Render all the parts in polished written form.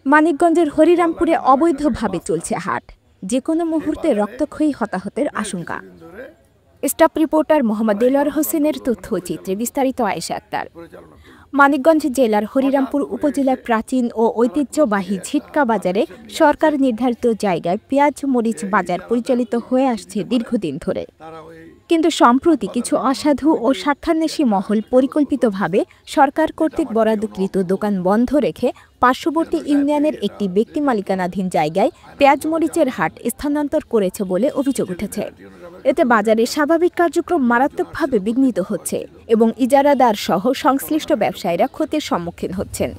মানিকগঞ্জের হরিরামপুরে অবৈধভাবে চলছে হাট, যে কোনো মুহূর্তে রক্তক্ষয়ী হতাহতের আশঙ্কা। স্টাফ রিপোর্টার মোহাম্মদ দেলোয়ার হোসেনের তথ্যচিত্রে বিস্তারিত আয়েশা আক্তার। মানিকগঞ্জ জেলার হরিরামপুর উপজেলার প্রাচীন ও ঐতিহ্যবাহী ঝিটকা বাজারে সরকার নির্ধারিত জায়গায় পেঁয়াজ মরিচ বাজার পরিচালিত হয়ে আসছে দীর্ঘদিন ধরে। কিন্তু সম্প্রতি কিছু অসাধু ও স্বার্থান্বেষী মহল পরিকল্পিতভাবে সরকার কর্তৃক বরাদ্দকৃত দোকান বন্ধ রেখে পার্শ্ববর্তী ইউনিয়নের একটি ব্যক্তি মালিকানাধীন জায়গায় পেঁয়াজ মরিচের হাট স্থানান্তর করেছে বলে অভিযোগ উঠেছে। এতে বাজারের স্বাভাবিক কার্যক্রম মারাত্মকভাবে বিঘ্নিত হচ্ছে এবং ইজারাদার সহ সংশ্লিষ্ট ব্যবসায়ীরা ক্ষতির সম্মুখীন হচ্ছেন।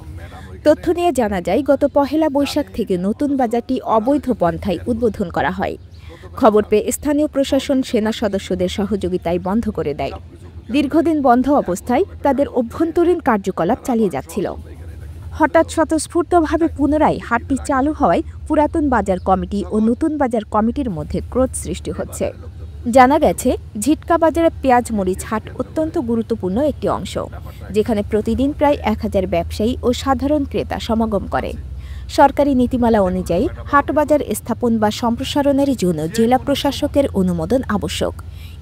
তথ্য নিয়ে জানা যায়, গত পহেলা বৈশাখ থেকে নতুন বাজারটি অবৈধ পন্থায় উদ্বোধন করা হয়। খবর পেয়ে স্থানীয় প্রশাসন সেনা সদস্যদের সহযোগিতায় বন্ধ করে দেয়। দীর্ঘদিন বন্ধ অবস্থায় তাদের অভ্যন্তরীণ কার্যকলাপ চালিয়ে যাচ্ছিল। হঠাৎ স্বতঃস্ফূর্তভাবে পুনরায় হাটটি চালু হওয়ায় পুরাতন বাজার কমিটি ও নতুন বাজার কমিটির মধ্যে ক্রোধ সৃষ্টি হচ্ছে। জানা গেছে, ঝিটকা বাজারে পেঁয়াজ মরিচ হাট অত্যন্ত গুরুত্বপূর্ণ একটি অংশ, যেখানে প্রতিদিন প্রায় 1000 ব্যবসায়ী ও সাধারণ ক্রেতা সমাগম করে। সরকারি নীতিমালা অনুযায়ী হাট বাজার স্থাপন বা সম্প্রসারণের জন্য জেলা প্রশাসকের অনুমোদন আবশ্যক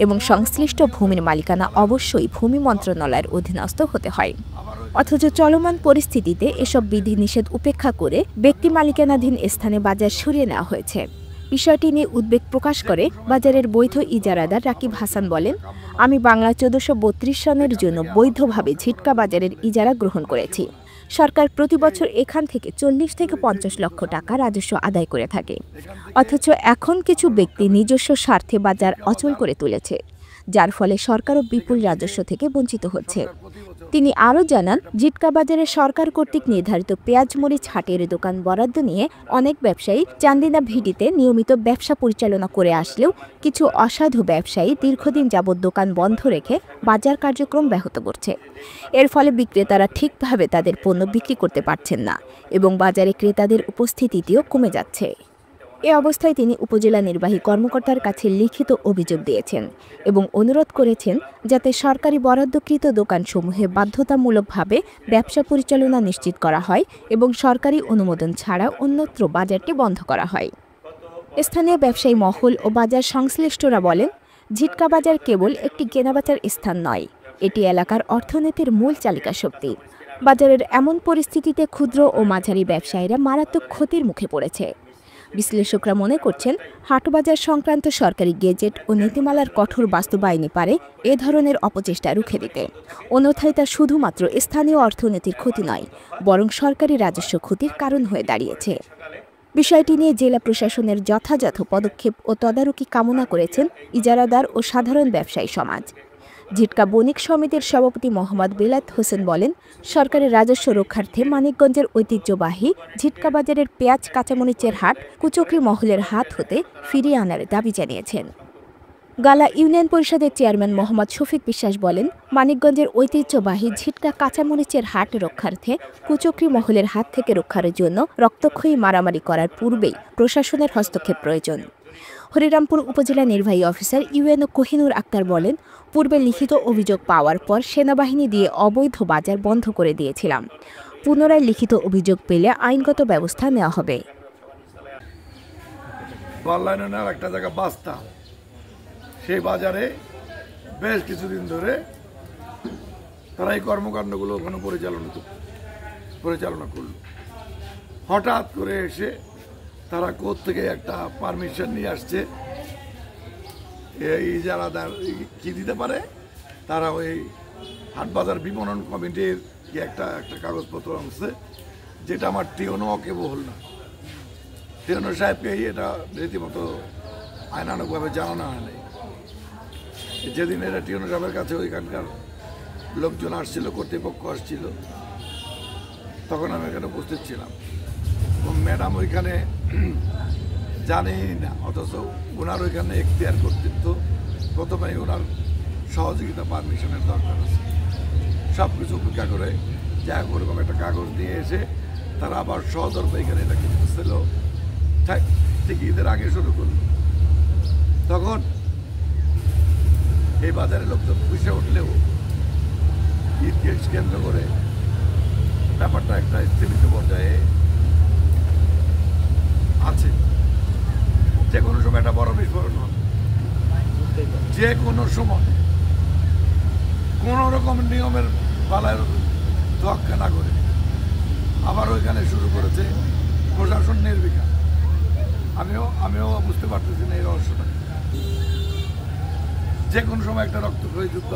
এবং সংশ্লিষ্ট ভূমির মালিকানা অবশ্যই ভূমি মন্ত্রণালয়ের অধীনস্থ হতে হয়। অথচ চলমান পরিস্থিতিতে এসব বিধিনিষেধ উপেক্ষা করে ব্যক্তি মালিকানাধীন স্থানে বাজার সরিয়ে নেওয়া হয়েছে। বিষয়টি নিয়ে উদ্বেগ প্রকাশ করে বাজারের বৈধ ইজারাদার রাকিব হাসান বলেন, আমি বাংলা 1432 সনের জন্য বৈধভাবে ঝিটকা বাজারের ইজারা গ্রহণ করেছি। সরকার প্রতি বছর এখান থেকে 40 থেকে 50 লক্ষ টাকা রাজস্ব আদায় করে থাকে। অথচ এখন কিছু ব্যক্তি নিজস্ব স্বার্থে বাজার অচল করে তুলেছে, যার ফলে সরকারও বিপুল রাজস্ব থেকে বঞ্চিত হচ্ছে। তিনি আরও জানান, ঝিটকা বাজারে সরকার কর্তৃক নির্ধারিত পেঁয়াজ মরিচ হাটের দোকান বরাদ্দ নিয়ে অনেক ব্যবসায়ী চান্দিনা ভিডিতে নিয়মিত ব্যবসা পরিচালনা করে আসলেও কিছু অসাধু ব্যবসায়ী দীর্ঘদিন যাবৎ দোকান বন্ধ রেখে বাজার কার্যক্রম ব্যাহত করছে। এর ফলে বিক্রেতারা ঠিকভাবে তাদের পণ্য বিক্রি করতে পারছেন না এবং বাজারে ক্রেতাদের উপস্থিতিও কমে যাচ্ছে। এ অবস্থায় তিনি উপজেলা নির্বাহী কর্মকর্তার কাছে লিখিত অভিযোগ দিয়েছেন এবং অনুরোধ করেছেন যাতে সরকারি বরাদ্দকৃত দোকানসমূহে বাধ্যতামূলকভাবে ব্যবসা পরিচালনা নিশ্চিত করা হয় এবং সরকারি অনুমোদন ছাড়া অন্যত্র বাজারটি বন্ধ করা হয়। স্থানীয় ব্যবসায়ী মহল ও বাজার সংশ্লিষ্টরা বলেন, ঝিটকা বাজার কেবল একটি কেনাবেচার স্থান নয়, এটি এলাকার অর্থনীতির মূল চালিকা শক্তি। বাজারের এমন পরিস্থিতিতে ক্ষুদ্র ও মাঝারি ব্যবসায়ীরা মারাত্মক ক্ষতির মুখে পড়েছে। বিশ্লেষকরা মনে করছেন, হাটবাজার সংক্রান্ত সরকারি গেজেট ও নীতিমালার কঠোর বাস্তবায়নই পারে এ ধরনের অপচেষ্টা রুখে দিতে। অন্যথায় তা শুধুমাত্র স্থানীয় অর্থনীতির ক্ষতি নয়, বরং সরকারি রাজস্ব ক্ষতির কারণ হয়ে দাঁড়িয়েছে। বিষয়টি নিয়ে জেলা প্রশাসনের যথাযথ পদক্ষেপ ও তদারকি কামনা করেছেন ইজারাদার ও সাধারণ ব্যবসায়ী সমাজ। ঝিটকা বণিক সমিতির সভাপতি মোহাম্মদ বেলায়েত হোসেন বলেন, সরকারের রাজস্ব রক্ষার্থে মানিকগঞ্জের ঐতিহ্যবাহী ঝিটকা বাজারের পেঁয়াজ কাঁচামরিচের হাট কুচক্রী মহলের হাত হতে ফিরিয়ে আনার দাবি জানিয়েছেন। গালা ইউনিয়ন পরিষদের চেয়ারম্যান মোহাম্মদ শফিক বিশ্বাস বলেন, মানিকগঞ্জের ঐতিহ্যবাহী ঝিটকা কাঁচামরিচের হাট রক্ষার্থে কুচক্রী মহলের হাত থেকে রক্ষার জন্য রক্তক্ষয়ী মারামারি করার পূর্বেই প্রশাসনের হস্তক্ষেপ প্রয়োজন। হরিরামপুর উপজেলা নির্বাহী অফিসার ইউএনও কোহিনুর আক্তার বলেন, পূর্বে লিখিত অভিযোগ পাওয়ার পর সেনাবাহিনী দিয়ে অবৈধ বাজার বন্ধ করে দিয়েছিলাম। পুনরায় লিখিত অভিযোগ পেলে আইনগত ব্যবস্থা নেওয়া হবে। একটা জায়গা বাস্তা, সেই বাজারে বেশ কিছুদিন ধরে তারা এই কর্মকাণ্ডগুলো ওখানে পরিচালনা করল। হঠাৎ করে এসে তারা কোর্ট থেকে একটা পারমিশন নিয়ে আসছে, এই যারা কি দিতে পারে, তারা ওই হাটবাজার বিপণন কমিটির কি একটা কাগজপত্র আনছে, যেটা আমার টিওনো অকেবহল না। টিওনো সাহেবকে এটা রীতিমতো আইনানুগভাবে জানানো হয় নাই। যেদিন এটা টিওনো সাহেবের কাছে ওইখানকার লোকজন আসছিল, কর্তৃপক্ষ আসছিল, তখন আমি এখানে উপস্থিত ছিলাম। ম্যাডাম ওইখানে জানেই না, অথচ ওনার ওইখানে এখতিয়ার কর্তৃত্ব, প্রথমেই ওনার সহযোগিতা পারমিশনের দরকার আছে। সব কিছু উপেক্ষা করে যা ওরকম একটা কাগজ নিয়ে এসে তারা আবার সহদর্পে এখানে এটা কিনতেছিল। ঠিক ঈদের আগে শুরু করল, তখন এই বাজারে লোকজন পুষে উঠলেও ঈদকে কেন্দ্র করে ব্যাপারটা একটা স্থিমিত পর্যায়ে যে কোনো সময় কোন রকম নিয়মের পালায় তোয়াক্কা না করে আবার ওইখানে শুরু করেছে প্রশাসন নির্বিকার। আমিও বুঝতে পারতেছি না এই রহস্যটা। যে কোনো সময় একটা রক্তক্ষয়ী যুদ্ধ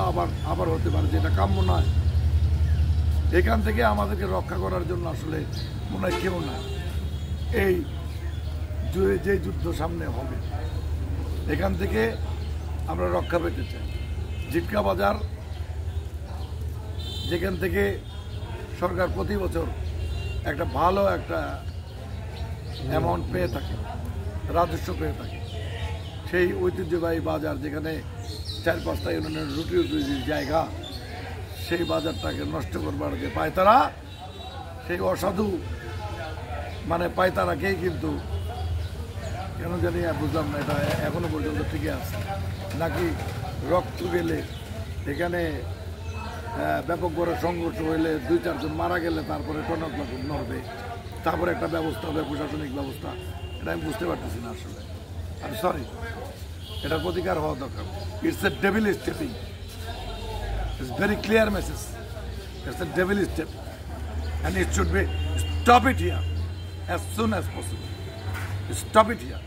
আবার হতে পারে, যেটা কাম্য নয়। এখান থেকে আমাদেরকে রক্ষা করার জন্য আসলে মনে হয় কেউ না। এই যে যুদ্ধ সামনে হবে এখান থেকে আমরা রক্ষা পেতে চাই। জিটকা বাজার, যেখান থেকে সরকার প্রতি বছর একটা ভালো একটা অ্যামাউন্ট পেয়ে থাকে, রাজস্ব পেয়ে থাকে, সেই ঐতিহ্যবাহী বাজার যেখানে 4-5টা ইউনিয়নের রুটির জায়গা, সেই বাজারটাকে নষ্ট করবার যে পায়তারা, সেই অসাধু পায়তারাকেই কিন্তু কেন জানি বুঝলাম না, এটা এখনো পর্যন্ত ঠিকই আছে নাকি রক্ত গেলে এখানে ব্যাপক বড় সংঘর্ষ হইলে 2-4 জন মারা গেলে তারপরে টনক নড়বে, তারপরে একটা ব্যবস্থা হবে, প্রশাসনিক ব্যবস্থা। এটা আমি বুঝতে পারতেছি না আসলে। আমি সরি, এটার প্রতিকার হওয়া দরকার। It's a devil stepping, it's very clear message, it's a devil step and it should be stop it here as soon as possible. Stop it here.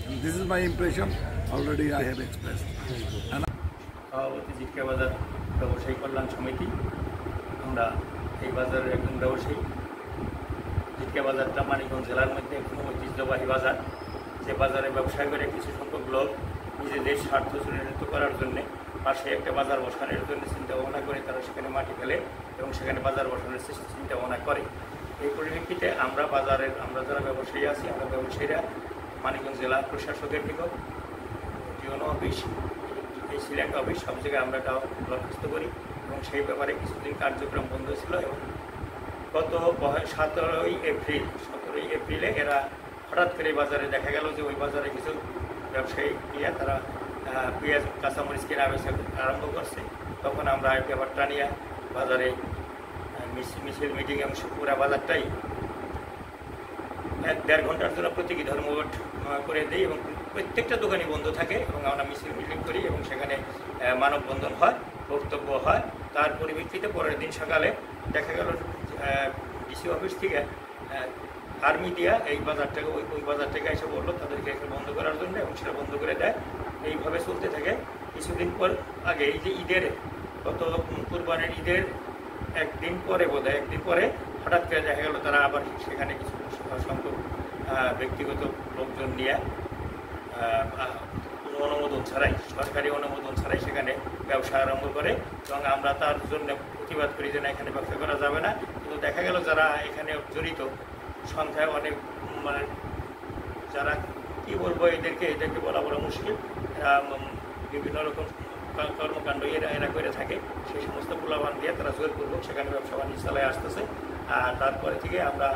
And this is my impression, already I have expressed. And সভাপতি জিটকা বাজার ব্যবসায়ী কল্যাণ সমিতি। আমরা এই বাজারের একজন ব্যবসায়ী। জিটকা বাজারটা মানিকগঞ্জ জেলার মধ্যে একটি ঐতিহ্যবাহী বাজার, যে বাজারে ব্যবসা করে কিছু সংখ্যক লোক নিজেদের স্বার্থ সুনিশ্চিত করার জন্যে পাশে একটা বাজার বসানোর জন্য চিন্তা ভাবনা করে তারা সেখানে মাটি ফেলে এবং সেখানে বাজার বসানোর চিন্তা ভাবনা করে। এই পরিপ্রেক্ষিতে আমরা যারা ব্যবসায়ী আছি, আমরা ব্যবসায়ীরা মানিকগঞ্জ জেলা প্রশাসকের নিকট টিওনো অফিস, এই সিলেক্ট অফিস, সব জায়গায় আমরা এটা দরখাস্ত করি এবং সেই ব্যাপারে কিছুদিন কার্যক্রম বন্ধ ছিল। এবং গত 17ই এপ্রিলে এরা হঠাৎ করে বাজারে দেখা গেল যে ওই বাজারে কিছু ব্যবসায়ী তারা পেঁয়াজ কাঁচামরিচ কেনা বেচা আরম্ভ করছে। তখন আমরা এই ব্যাপারটা নিয়ে বাজারে মিছিল মিটিং এবং পুরা বাজারটাই 1-1.5 ঘন্টার জন্য প্রতীকী ধর্মঘট করে দিই এবং প্রত্যেকটা দোকানই বন্ধ থাকে এবং আমরা মিছিল মিটিং করি এবং সেখানে মানববন্ধন হয়, বক্তব্য হয়। তার পরিপ্রেক্ষিতে পরের দিন সকালে দেখা গেল ডিসি অফিস থেকে আর্মি দিয়া এই বাজারটাকে ওই বাজারটাকে এসে বললো তাদেরকে এখানে বন্ধ করার জন্য এবং সেটা বন্ধ করে দেয়। এইভাবে চলতে থাকে। কিছুদিন পর আগে এই যে ঈদের গত কুরবানির ঈদের একদিন পরে হঠাৎ করে দেখা গেল তারা আবার সেখানে কিছু সংখ্যক ব্যক্তিগত লোকজন নিয়ে কোনো অনুমোদন ছাড়াই, সরকারি অনুমোদন ছাড়াই সেখানে ব্যবসা আরম্ভ করে এবং আমরা তার জন্য প্রতিবাদ করি যে না, এখানে ব্যবসা করা যাবে না। কিন্তু দেখা গেল যারা এখানে জড়িত সংখ্যায় অনেক, যারা কী বলবো, এদেরকে বলা বড় মুশকিল। বিভিন্ন রকম কর্মকাণ্ড এরা করে থাকে। সেই সমস্ত প্রলোভন দিয়ে তারা জোরপূর্বক সেখানে ব্যবসা বাণিজ্য চালায় আসতেছে। আর তারপরে থেকে আমরা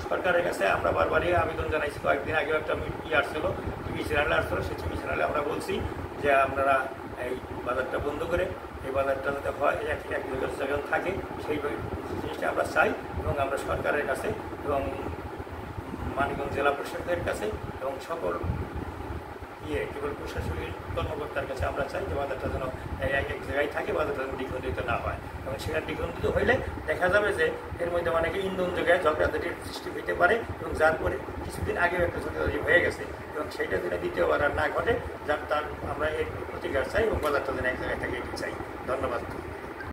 সরকারের কাছে আমরা বারবারই আবেদন জানাইছি। কয়েকদিন আগেও একটা আসছিল, টিভি চ্যানেলে আসছিল, সেই টিভি চ্যানেলে আমরা বলছি যে আপনারা এই বাজারটা বন্ধ করে এই বাজারটা যাতে হয় এক জায়গায় থাকে, সেই জিনিসটা আমরা চাই এবং আমরা সরকারের কাছে এবং মানিকগঞ্জ জেলা প্রশাসকের কাছে এবং সকল কেবল প্রশাসনিক কর্মকর্তার কাছে আমরা চাই যে বাজারটা যেন এক জায়গায় থাকে, বাজারটা যেন দ্বিখণ্ডিত না হয়। এবং সেখানে দ্বিখণ্ডিত হইলে দেখা যাবে যে এর মধ্যে অনেকে ইন্ধন যোগায় ঝগড়াঝাটির সৃষ্টি হইতে পারে এবং যার পরে কিছুদিন আগেও একটা ঝগড়াঝাটি হয়ে গেছে এবং সেইটা যেন দ্বিতীয়বার আর না ঘটে, যার আমরা এর প্রতিকার চাই এবং বাজারটা যেন এক জায়গায় থাকে এটি চাই। ধন্যবাদ।